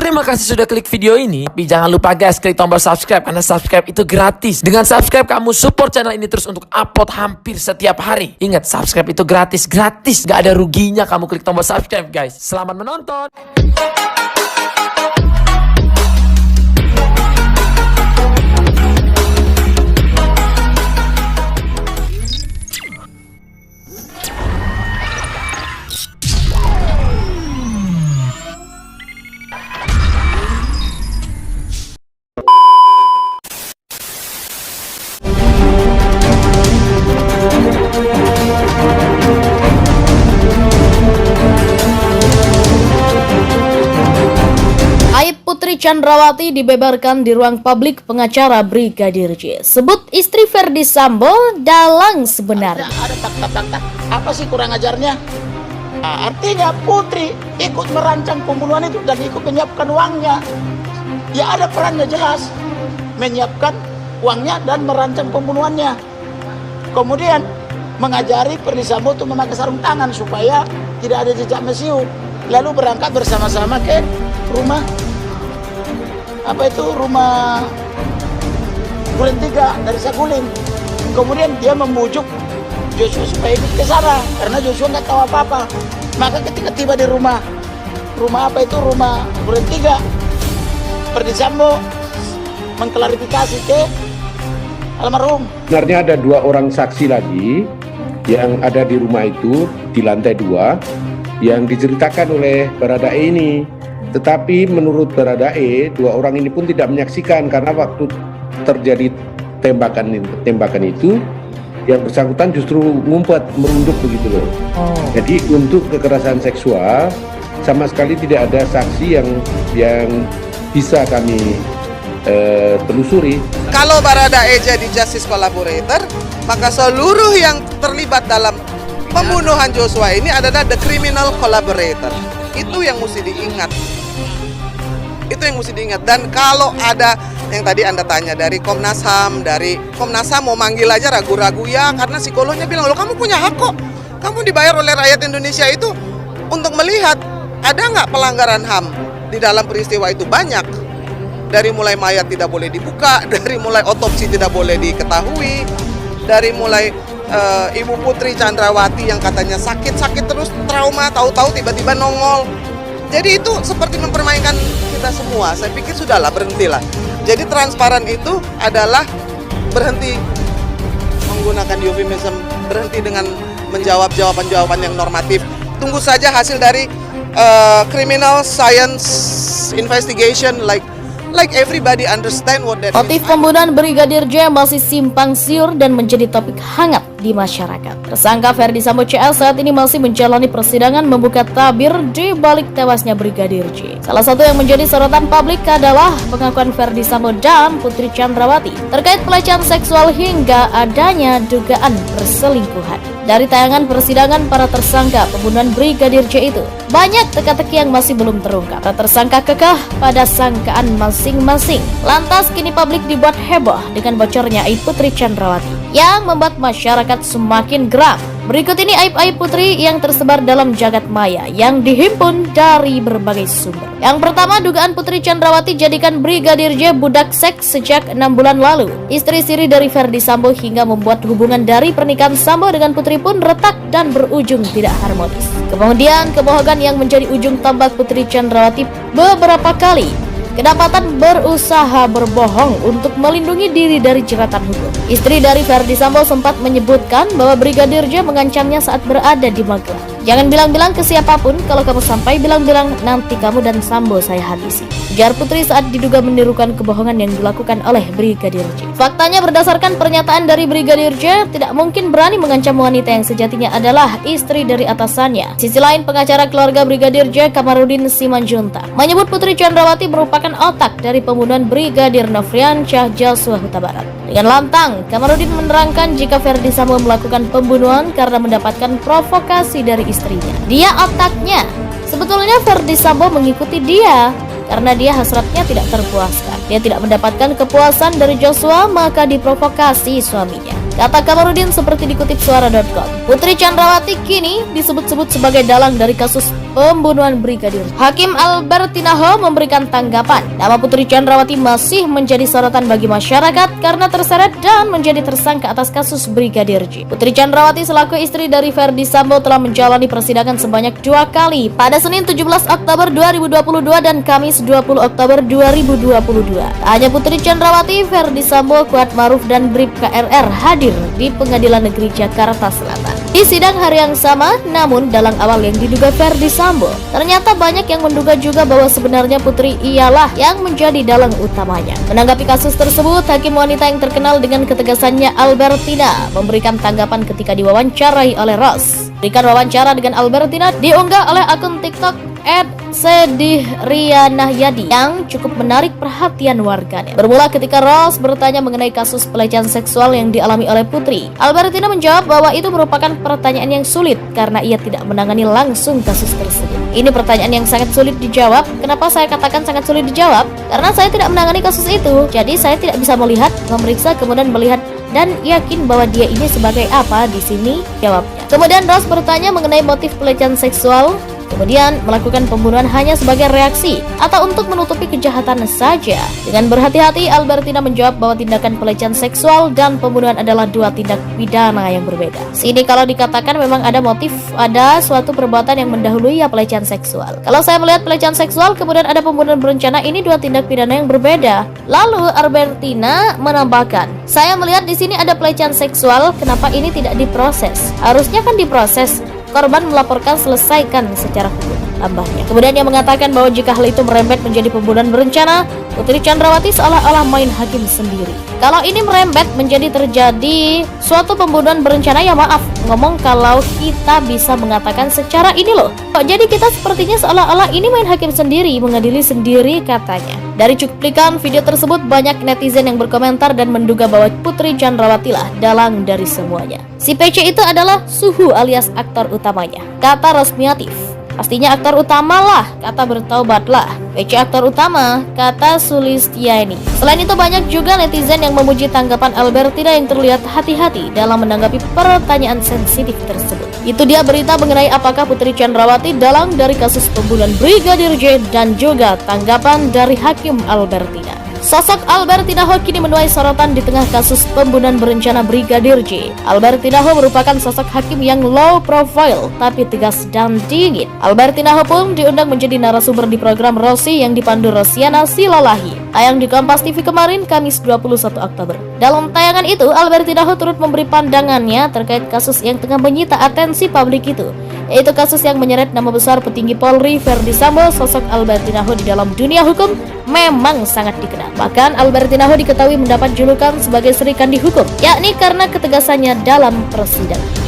Terima kasih sudah klik video ini. Tapi jangan lupa guys, klik tombol subscribe karena subscribe itu gratis. Dengan subscribe kamu support channel ini terus untuk upload hampir setiap hari. Ingat, subscribe itu gratis, gak ada ruginya kamu klik tombol subscribe guys. Selamat menonton. Aib Putri Chandrawati dibeberkan di ruang publik pengacara Brigadir J. Sebut istri Ferdi Sambo dalang sebenarnya. Ada fakta-fakta. Apa sih kurang ajarnya? Nah, artinya Putri ikut merancang pembunuhan itu dan ikut menyiapkan uangnya. Ya ada perannya jelas. Menyiapkan uangnya dan merancang pembunuhannya. Kemudian mengajari Ferdi Sambo untuk memakai sarung tangan supaya tidak ada jejak mesiu. Lalu berangkat bersama-sama ke rumah rumah Duren 3 dari Saguling. Kemudian dia membujuk Joshua supaya ikut ke sana karena Joshua nggak tahu apa-apa. Maka ketika tiba di rumah Duren 3, Ferdi Sambo mengklarifikasi ke almarhum. Sebenarnya ada 2 orang saksi lagi yang ada di rumah itu di lantai 2 yang diceritakan oleh Baradae ini. Tetapi menurut Baradae, 2 orang ini pun tidak menyaksikan karena waktu terjadi tembakan itu yang bersangkutan justru ngumpet, merunduk begitu loh. Jadi untuk kekerasan seksual sama sekali tidak ada saksi yang bisa kami telusuri. Kalau Baradae jadi justice collaborator, maka seluruh yang terlibat dalam pembunuhan Joshua ini adalah the criminal collaborator. Itu yang mesti diingat. Dan kalau ada yang tadi Anda tanya dari Komnas HAM, mau manggil aja ragu-ragu ya, karena psikolognya bilang, loh kamu punya hak kok. Kamu dibayar oleh rakyat Indonesia itu untuk melihat ada nggak pelanggaran HAM di dalam peristiwa itu. Banyak. Dari mulai mayat tidak boleh dibuka, dari mulai otopsi tidak boleh diketahui, dari mulai Ibu Putri Chandrawati yang katanya sakit terus trauma, tahu-tahu tiba-tiba nongol. Jadi itu seperti mempermainkan kita semua. Saya pikir sudahlah, berhentilah. Jadi transparan itu adalah berhenti menggunakan euphemism, berhenti dengan menjawab jawaban-jawaban yang normatif. Tunggu saja hasil dari criminal science investigation like everybody understand what that Motif is. pembunuhan Brigadir J masih simpang siur dan menjadi topik hangat di masyarakat. Tersangka Ferdi Sambo CS saat ini masih menjalani persidangan membuka tabir di balik tewasnya Brigadir J. Salah satu yang menjadi sorotan publik adalah pengakuan Ferdi Sambo dan Putri Chandrawati terkait pelecehan seksual hingga adanya dugaan perselingkuhan. Dari tayangan persidangan para tersangka pembunuhan Brigadir J itu, banyak teka-teki yang masih belum terungkap. Para tersangka kekeh pada sangkaan masing-masing. Lantas kini publik dibuat heboh dengan bocornya aib Putri Chandrawati yang membuat masyarakat semakin geram. Berikut ini aib-aib Putri yang tersebar dalam jagat maya yang dihimpun dari berbagai sumber. Yang pertama, dugaan Putri Chandrawati jadikan Brigadir J budak seks sejak 6 bulan lalu. Istri siri dari Ferdi Sambo hingga membuat hubungan dari pernikahan Sambo dengan Putri pun retak dan berujung tidak harmonis. Kemudian kebohongan yang menjadi ujung tombak Putri Chandrawati beberapa kali kedapatan berusaha berbohong untuk melindungi diri dari jeratan hukum. Istri dari Ferdi Sambo sempat menyebutkan bahwa Brigadir J mengancamnya saat berada di Magelang. Jangan bilang-bilang ke siapapun, kalau kamu sampai bilang-bilang nanti kamu dan Sambo saya habisi. Ujar Putri saat diduga menirukan kebohongan yang dilakukan oleh Brigadir J. Faktanya berdasarkan pernyataan dari Brigadir J, tidak mungkin berani mengancam wanita yang sejatinya adalah istri dari atasannya. Sisi lain, pengacara keluarga Brigadir J, Kamarudin Simanjuntak, menyebut Putri Chandrawati merupakan otak dari pembunuhan Brigadir Nofriansyah Joshua Huta Barat. Dengan lantang, Kamarudin menerangkan jika Ferdi Sambo melakukan pembunuhan karena mendapatkan provokasi dari istrinya. Dia otaknya. Sebetulnya Ferdi Sambo mengikuti dia karena dia hasratnya tidak terpuaskan. Dia tidak mendapatkan kepuasan dari Joshua, maka diprovokasi suaminya. Kata Kamarudin seperti dikutip suara.com. Putri Chandrawati kini disebut-sebut sebagai dalang dari kasus pembunuhan Brigadir. Hakim Albertina Ho memberikan tanggapan, nama Putri Chandrawati masih menjadi sorotan bagi masyarakat karena terseret dan menjadi tersangka atas kasus Brigadir J. Putri Chandrawati selaku istri dari Verdi Sambo telah menjalani persidangan sebanyak 2 kali pada Senin 17 Oktober 2022 dan Kamis 20 Oktober 2022. Tak hanya Putri Chandrawati, Verdi Sambo, Kuat Maruf dan Bribka RR hadir di Pengadilan Negeri Jakarta Selatan. Di sidang hari yang sama, namun dalam awal yang diduga Verdi Sambo, ternyata banyak yang menduga juga bahwa sebenarnya Putri ialah yang menjadi dalang utamanya. Menanggapi kasus tersebut, hakim wanita yang terkenal dengan ketegasannya Albertina memberikan tanggapan ketika diwawancarai oleh Ross. Berikan wawancara dengan Albertina diunggah oleh akun TikTok @sedihrianahyadi yang cukup menarik perhatian warganet. Bermula ketika Ross bertanya mengenai kasus pelecehan seksual yang dialami oleh Putri. Albertina menjawab bahwa itu merupakan pertanyaan yang sulit karena ia tidak menangani langsung kasus tersebut. Ini pertanyaan yang sangat sulit dijawab. Kenapa saya katakan sangat sulit dijawab? Karena saya tidak menangani kasus itu. Jadi saya tidak bisa melihat, memeriksa, kemudian melihat dan yakin bahwa dia ini sebagai apa di sini, jawabnya. Kemudian Ross bertanya mengenai motif pelecehan seksual, kemudian melakukan pembunuhan hanya sebagai reaksi atau untuk menutupi kejahatan saja. Dengan berhati-hati, Albertina menjawab bahwa tindakan pelecehan seksual dan pembunuhan adalah 2 tindak pidana yang berbeda. Sini kalau dikatakan memang ada motif, ada suatu perbuatan yang mendahului ya pelecehan seksual. Kalau saya melihat pelecehan seksual kemudian ada pembunuhan berencana, ini 2 tindak pidana yang berbeda. Lalu Albertina menambahkan, saya melihat di sini ada pelecehan seksual, kenapa ini tidak diproses? Harusnya kan diproses. Korban melaporkan, selesaikan secara hukum, tambahnya. Kemudian ia mengatakan bahwa jika hal itu merembet menjadi pembunuhan berencana, Putri Chandrawati seolah-olah main hakim sendiri. Kalau ini merembet menjadi terjadi suatu pembunuhan berencana, ya maaf, ngomong kalau kita bisa mengatakan secara ini loh. Kok jadi kita sepertinya seolah-olah ini main hakim sendiri, mengadili sendiri katanya. Dari cuplikan video tersebut, banyak netizen yang berkomentar dan menduga bahwa Putri Chandrawati lah dalang dari semuanya. Si PC itu adalah Suhu alias aktor utamanya, kata Rosmiatif. Pastinya aktor utama lah, kata Bertaubatlah. PC aktor utama, kata Sulistiani. Selain itu banyak juga netizen yang memuji tanggapan Albertina yang terlihat hati-hati dalam menanggapi pertanyaan sensitif tersebut. Itu dia berita mengenai apakah Putri Chandrawati dalang dari kasus pembunuhan Brigadir J dan juga tanggapan dari Hakim Albertina. Sosok Albertina Ho kini menuai sorotan di tengah kasus pembunuhan berencana Brigadir J. Albertina Ho merupakan sosok hakim yang low profile tapi tegas dan dingin. Albertina Ho pun diundang menjadi narasumber di program Rossi yang dipandu Rosiana Silalahi, tayang di Kompas TV kemarin Kamis 21 Oktober. Dalam tayangan itu, Albertina Ho turut memberi pandangannya terkait kasus yang tengah menyita atensi publik itu, yaitu kasus yang menyeret nama besar petinggi Polri Verdi Sambo. Sosok Albertina Ho di dalam dunia hukum memang sangat dikenal. Bahkan Albertina Ho diketahui mendapat julukan sebagai Sri Kandi Hukum, yakni karena ketegasannya dalam persidangan.